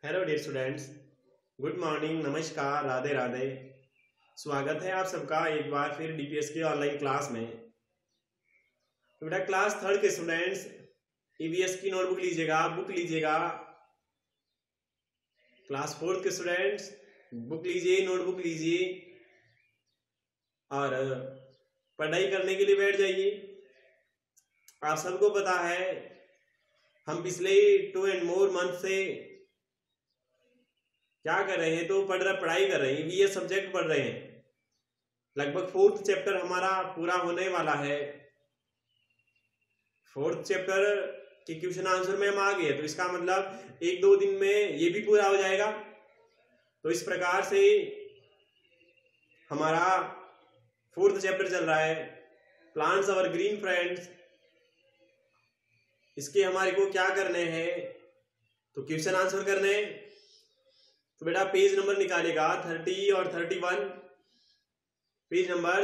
Hello dear students, good morning, नमस्कार, राधे राधे। स्वागत है आप सबका एक बार फिर डीपीएस की ऑनलाइन क्लास में। तो बेटा क्लास थर्ड के स्टूडेंट्स ईवीएस की नोटबुक लीजिएगा, बुक लीजिएगा। क्लास फोर्थ के स्टूडेंट्स बुक लीजिए, नोटबुक लीजिए और पढ़ाई करने के लिए बैठ जाइए। आप सबको पता है हम पिछले 2 and more मंथ से क्या कर रहे हैं, तो पढ़ाई कर रहे हैं, ईवीएस सब्जेक्ट पढ़ रहे हैं। लगभग 4th चैप्टर हमारा पूरा होने वाला है। 4th चैप्टर के क्वेश्चन आंसर में हम आ गए, तो इसका मतलब 1-2 दिन में ये भी पूरा हो जाएगा। तो इस प्रकार से हमारा 4th चैप्टर चल रहा है, प्लांट्स आवर ग्रीन फ्रेंड्स। इसके हमारे को क्या करने हैं, तो क्वेश्चन आंसर करने हैं। तो बेटा पेज नंबर निकालेगा 30 और 31। पेज नंबर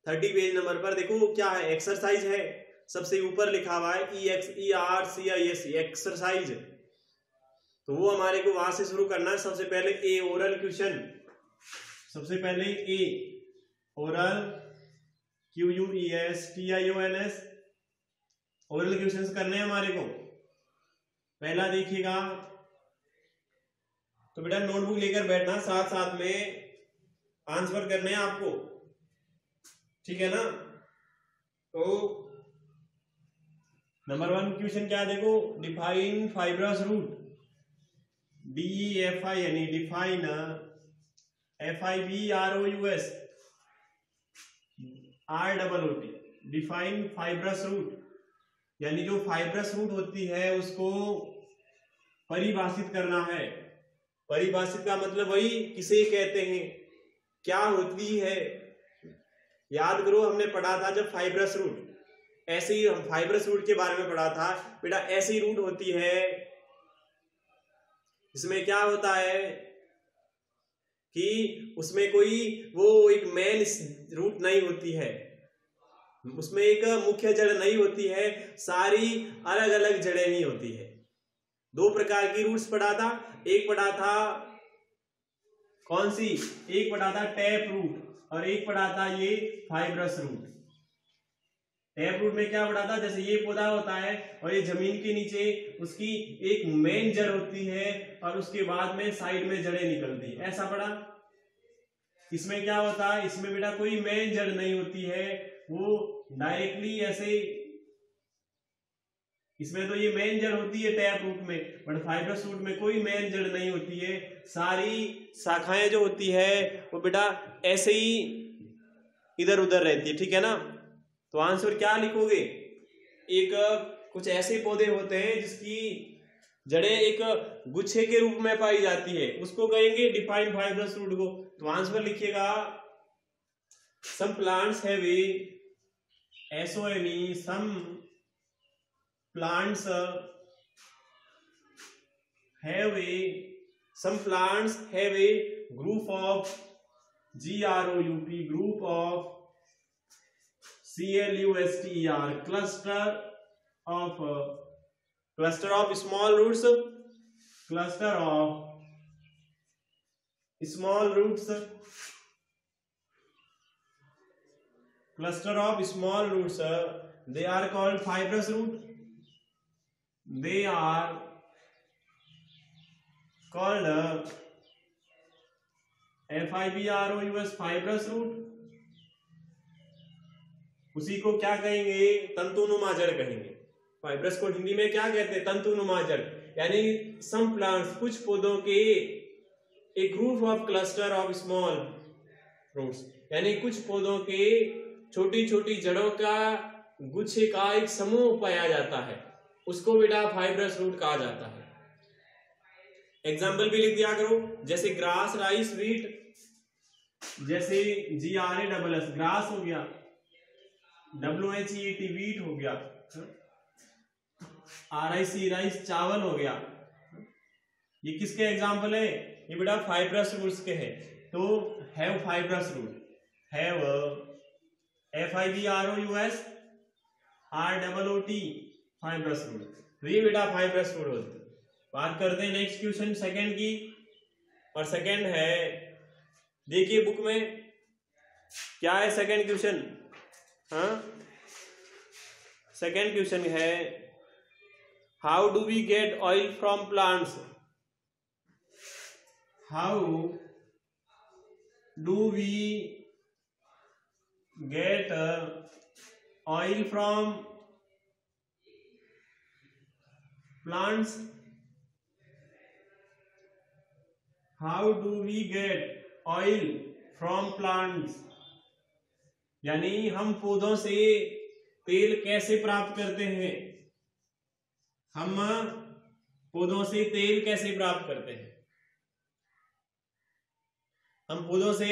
30 पेज नंबर पर देखो क्या है, एक्सरसाइज है। सबसे ऊपर लिखा हुआ है EXERCIS एक्सरसाइज। तो वो हमारे को वहां से शुरू करना है। सबसे पहले ए ओरल क्वेश्चन, सबसे पहले ए ओरल QUESTIONS ओरल क्वेश्चंस करने हैं हमारे को। पहला देखिएगा, तो बेटा नोटबुक लेकर बैठना, साथ साथ में आंसर करने हैं आपको, ठीक है ना। तो नंबर 1 क्वेश्चन क्या देखो, डिफाइन फाइब्रस रूट। DEFI यानी define, FIBROUS ROOT define fibrous root, यानी जो फाइब्रस रूट होती है उसको परिभाषित करना है। परिभाषित का मतलब वही किसे कहते हैं, क्या होती है। याद करो हमने पढ़ा था जब फाइब्रस रूट, ऐसे ही हम फाइब्रस रूट के बारे में पढ़ा था बेटा। ऐसी रूट होती है, इसमें क्या होता है कि उसमें कोई वो एक मेन रूट नहीं होती है, उसमें एक मुख्य जड़ नहीं होती है, सारी अलग अलग जड़ें ही होती है। 2 प्रकार की रूट्स पढ़ा था। एक पढ़ा था कौन सी, एक पढ़ा था टैप रूट और एक पढ़ा था ये फाइब्रस रूट। टैप रूट में क्या पढ़ा था, जैसे ये पौधा होता है और ये जमीन के नीचे उसकी एक मेन जड़ होती है और उसके बाद में साइड में जड़ें निकलती है, ऐसा पढ़ा। इसमें क्या होता है, इसमें बेटा कोई मेन जड़ नहीं होती है, वो डायरेक्टली ऐसे, इसमें तो ये मेन जड़ होती है टैप रूट में, बट फाइब्रस रूट में कोई मेन जड़ नहीं होती है। सारी शाखाएं जो होती है वो बेटा ऐसे ही इधर उधर रहती है, ठीक है ना। तो आंसर क्या लिखोगे, एक कुछ ऐसे पौधे होते हैं जिसकी जड़ें एक गुच्छे के रूप में पाई जाती है, उसको कहेंगे डिफाइन फाइब्रस रूट को। तो आंसर लिखिएगा, some plants have SOME, some plants some plants have a group of GROUP, group of CLUSTER, cluster of small roots, cluster of small roots, cluster of small roots, they are called fibrous root. They are called FIBROUS fibrous root। उसी को क्या कहेंगे, तंतुनुमा जड़ कहेंगे। Fibrous को हिंदी में क्या कहते हैं, तंतुनुमा जड़। यानी सम प्लांट्स, कुछ पौधों के एक group of cluster of small roots, यानी कुछ पौधों के छोटी छोटी जड़ों का गुच्छे का एक समूह पाया जाता है, उसको बेटा फाइब्रस रूट कहा जाता है। एग्जाम्पल भी लिख दिया करो, जैसे ग्रास, राइस, व्हीट, जैसे GRASS ग्रास हो गया, WHEAT व्हीट हो गया, RIC राइस चावल हो गया। ये किसके एग्जाम्पल है, ये बेटा फाइब्रस रूट्स के हैं। तो have fibrous root, have FIBROUS ROOT fibrous root. तो ये बेटा फाइब्रस रूट होते हैं। बात करते हैं नेक्स्ट क्वेश्चन सेकंड की, और सेकंड है, देखिए बुक में क्या है सेकंड क्वेश्चन। हाँ, सेकंड क्वेश्चन है how do we get oil from plants. How do we get oil from plants. How do we get oil from plants, यानी हम पौधों से तेल कैसे प्राप्त करते हैं। हम पौधों से तेल कैसे प्राप्त करते हैं, हम पौधों से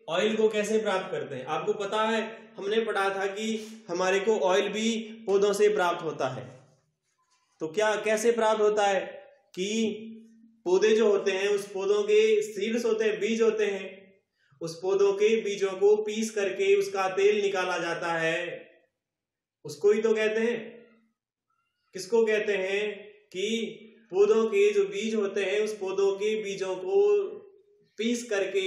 ऑयल को कैसे प्राप्त करते हैं। आपको पता है, हमने पढ़ा था कि हमारे को ऑयल भी पौधों से प्राप्त होता है। तो क्या कैसे प्राप्त होता है कि पौधे जो होते हैं, उस पौधों के सीड्स होते हैं, बीज होते हैं, उस पौधों के बीजों को पीस करके उसका तेल निकाला जाता है। उसको ही तो कहते हैं, किसको कहते हैं कि पौधों के जो बीज होते हैं, उस पौधों के बीजों को पीस करके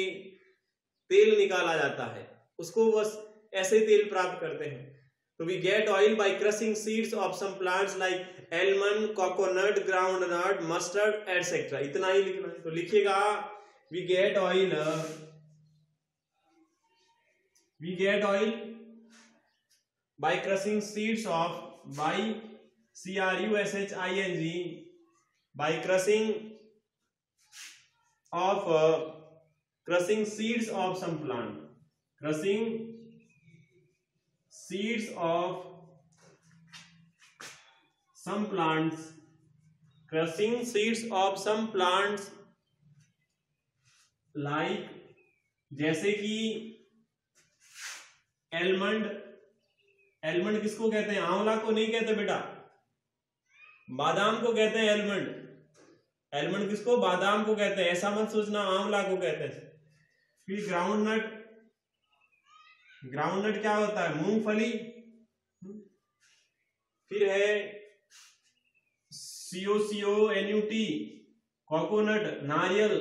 तेल निकाला जाता है, उसको बस ऐसे तेल प्राप्त करते हैं। तो we get oil by crushing seeds of some plants like almond, coconut, groundnut, mustard etcetera. इतना ही लिखना है। तो लिखिएगा we get oil, we get oil by crushing seeds of, by CRUSHING, by crushing seeds of some plant, crushing seeds of some plants, crushing seeds of some plants like, जैसे कि almond. Almond किसको कहते हैं, आंवला को नहीं कहते बेटा, बादाम को कहते हैं एलमंड। एलमंड किसको, बादाम को कहते हैं, ऐसा मत सोचना आंवला को कहते हैं। फिर ग्राउंडनट, ग्राउंडनट क्या होता है, मूंगफली। फिर है COCONUT, कोकोनट, नारियल।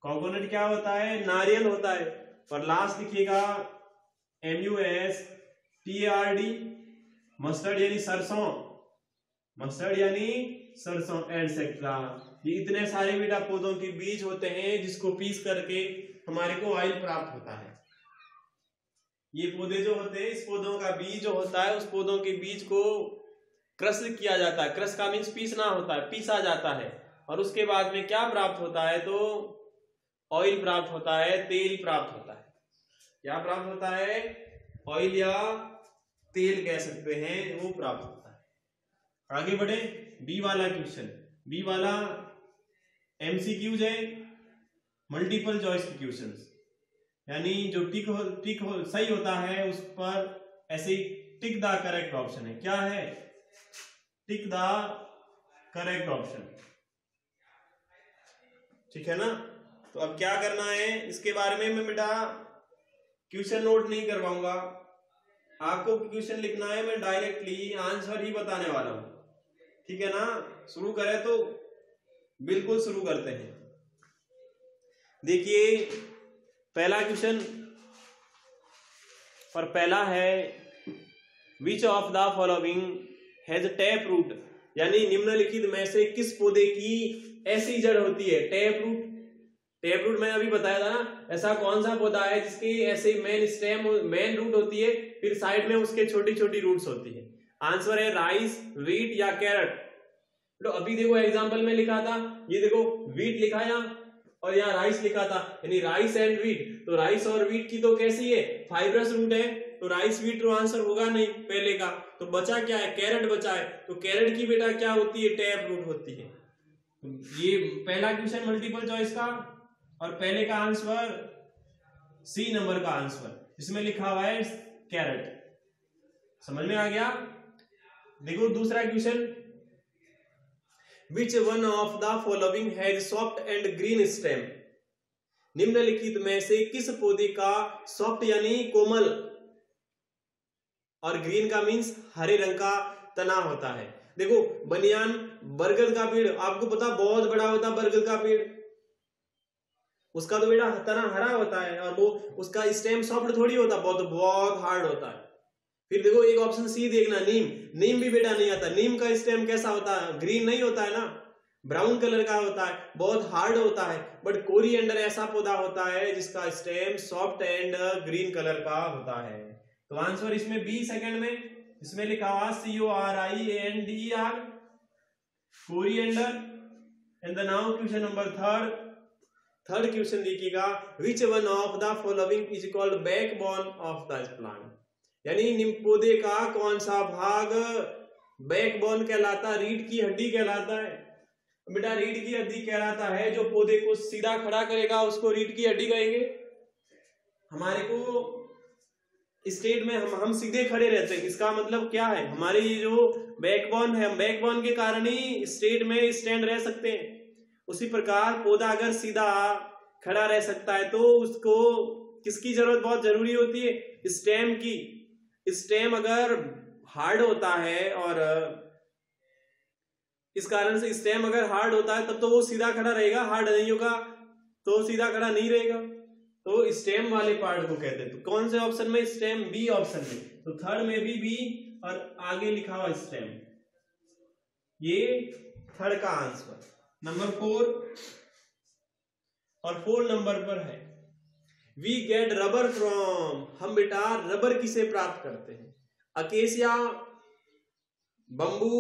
कोकोनट क्या होता है, नारियल होता है। और लास्ट लिखिएगा MUSTARD, मस्टर्ड यानी सरसों, मस्टर्ड यानी सरसों एटसेट्रा। ये इतने सारे बेटा पौधों के बीज होते हैं जिसको पीस करके हमारे को ऑयल प्राप्त होता है। ये पौधे जो होते हैं, इस पौधों का बीज जो होता है, उस पौधों के बीज को क्रश किया जाता है। क्रश का मीन्स पीसना होता है, पीसा जाता है। और उसके बाद में क्या प्राप्त होता है, तो ऑयल प्राप्त होता है, तेल प्राप्त होता है। क्या प्राप्त होता है, ऑयल या तेल कह सकते हैं, वो प्राप्त होता है। आगे बढ़े, बी वाला क्वेश्चन। बी वाला MCQs है, मल्टीपल चॉइस के क्वेश्चंस, यानी जो टिक सही होता है उस पर ऐसे टिक द करेक्ट ऑप्शन है। क्या है, टिक द करेक्ट ऑप्शन, ठीक है ना। तो अब क्या करना है, इसके बारे में मैं बेटा क्वेश्चन नोट नहीं करवाऊंगा, आपको क्वेश्चन लिखना है, मैं डायरेक्टली आंसर ही बताने वाला हूं, ठीक है ना। शुरू करें तो बिल्कुल शुरू करते हैं। देखिए पहला क्वेश्चन, और पहला है which of the following has tap root, यानी निम्नलिखित में से किस पौधे की ऐसी जड़ होती है, टैप रूट। टैप रूट मैंने अभी बताया था ना, ऐसा कौन सा पौधा है जिसकी ऐसे मेन स्टेम, मेन रूट होती है, फिर साइड में उसके छोटी छोटी रूट्स होती है। आंसर है राइस, वीट या कैरेट। तो अभी देखो एग्जांपल में लिखा था, ये देखो वीट लिखा है यहाँ और यहाँ राइस लिखा था, यानी राइस एंड वीट। तो राइस और वीट की तो कैसी है, फाइब्रस रूट है, तो राइस वीट तो आंसर होगा नहीं पहले का। तो बचा क्या है, कैरेट बचा है। तो कैरेट की बेटा क्या होती है, टैप रूट होती है। ये पहला क्वेश्चन मल्टीपल चॉइस का, और पहले का आंसर सी नंबर का आंसर, इसमें लिखा हुआ है कैरेट। समझ में आ गया। देखो दूसरा question, which one of the following has soft and green stem, निम्नलिखित में से किस पौधे का सॉफ्ट यानी कोमल और ग्रीन का मीन्स हरे रंग का तना होता है। देखो बनियान, बरगद का पेड़ आपको पता बहुत बड़ा होता है बरगद का पेड़, उसका तो बेटा तना हरा होता है और वो उसका स्टेम सॉफ्ट थोड़ी होता, बहुत बहुत हार्ड होता है। फिर देखो एक ऑप्शन सी देखना, नीम, नीम भी बेटा नहीं आता। नीम का स्टेम कैसा होता है, ग्रीन नहीं होता है ना, ब्राउन कलर का होता है, बहुत हार्ड होता है। बट कोरिएंडर ऐसा पौधा होता है जिसका stem soft and green colour का होता है। तो आंसर इसमें बी सेकंड में, इसमें लिखा हुआ CORIANDER, coriander. And the now question number third question देखिएगा, which one of the following is called backbone of the plant, यानी नीम पौधे का कौन सा भाग बैकबोन कहलाता, रीढ़ की हड्डी कहलाता है। बेटा रीढ़ की हड्डी कहलाता है जो पौधे को सीधा खड़ा करेगा, उसको रीढ़ की हड्डी कहेंगे। हमारे को स्टेट में हम सीधे खड़े रहते हैं, इसका मतलब क्या है, हमारे ये जो बैकबोन है, बैकबोन के कारण ही स्टेट में स्टैंड रह सकते हैं। उसी प्रकार पौधा अगर सीधा खड़ा रह सकता है तो उसको किसकी जरूरत बहुत जरूरी होती है, स्टेम की। स्टेम अगर हार्ड होता है और इस कारण से स्टेम अगर हार्ड होता है तब तो वो सीधा खड़ा रहेगा, हार्ड नहीं होगा तो सीधा खड़ा नहीं रहेगा। तो स्टेम वाले पार्ट को कहते हैं। तो कौन से ऑप्शन में, स्टेम, बी ऑप्शन में। तो थर्ड में भी बी और आगे लिखा हुआ स्टेम, ये थर्ड का आंसर। नंबर 4 और 4 नंबर पर है, वी गेट रबर फ्रॉम, हम बेटा रबर किसे प्राप्त करते हैं, अकेसिया, बंबू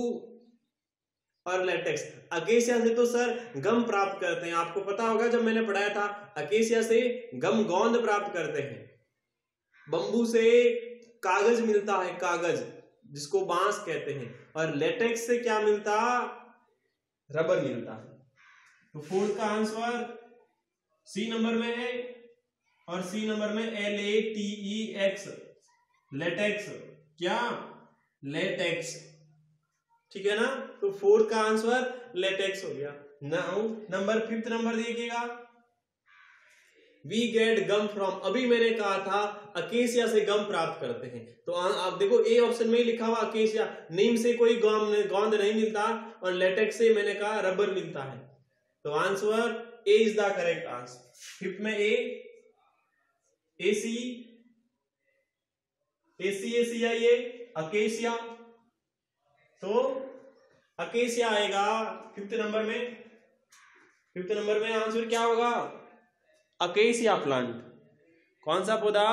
और लेटेक्स। अकेसिया से तो सर गम प्राप्त करते हैं, आपको पता होगा जब मैंने पढ़ाया था, अकेसिया से गम गोंद प्राप्त करते हैं। बंबू से कागज मिलता है, कागज जिसको बांस कहते हैं। और लेटेक्स से क्या मिलता, रबर मिलता है। तो 4 का आंसर सी नंबर में है और सी नंबर में LATEX, लेटेक्स। क्या, लेटेक्स, ठीक है ना। तो 4 का आंसर लेटेक्स हो गया। नाउ नंबर 5 नंबर देखिएगा, वी गेट गम फ्रॉम, अभी मैंने कहा था अकेसिया से गम प्राप्त करते हैं। तो आप देखो ए ऑप्शन में ही लिखा हुआ अकेसिया, नीम से कोई गोंद नहीं मिलता और लेटेक्स से मैंने कहा रबर मिलता है। तो answer A is the correct answer. 5th में ACACIA अकेसिया, तो अकेसिया आएगा 5th नंबर में। 5th नंबर में आंसर क्या होगा, अकेसिया प्लांट। कौन सा पौधा,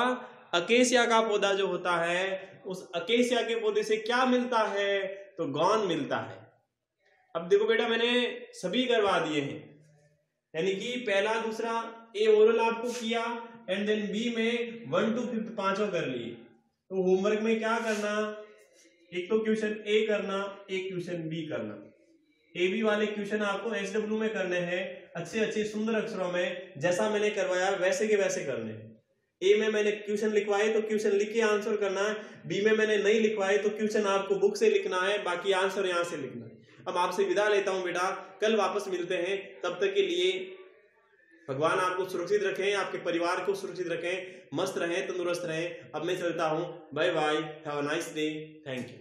अकेसिया का पौधा जो होता है, उस अकेसिया के पौधे से क्या मिलता है, तो गोंद मिलता है। अब देखो बेटा मैंने सभी करवा दिए हैं, यानी कि पहला दूसरा ए ओरल आपको किया एंड देन बी में 1 to 5th पांचों कर लिए। तो होमवर्क में क्या करना, एक तो क्वेश्चन ए करना, एक क्वेश्चन बी करना। ए बी वाले क्वेश्चन आपको SW में करने हैं, अच्छे अच्छे सुंदर अक्षरों में, जैसा मैंने करवाया वैसे के वैसे करने हैं। ए में मैंने क्वेश्चन लिखवाए तो क्वेश्चन लिख के आंसर करना है, बी में मैंने नहीं लिखवाए तो क्वेश्चन आपको बुक से लिखना है, बाकी आंसर यहाँ से लिखना है। अब आपसे विदा लेता हूं बेटा, कल वापस मिलते हैं, तब तक के लिए भगवान आपको सुरक्षित रखें, आपके परिवार को सुरक्षित रखें, मस्त रहें, तंदुरुस्त रहें। अब मैं चलता हूं, bye bye, have a nice day, thank you.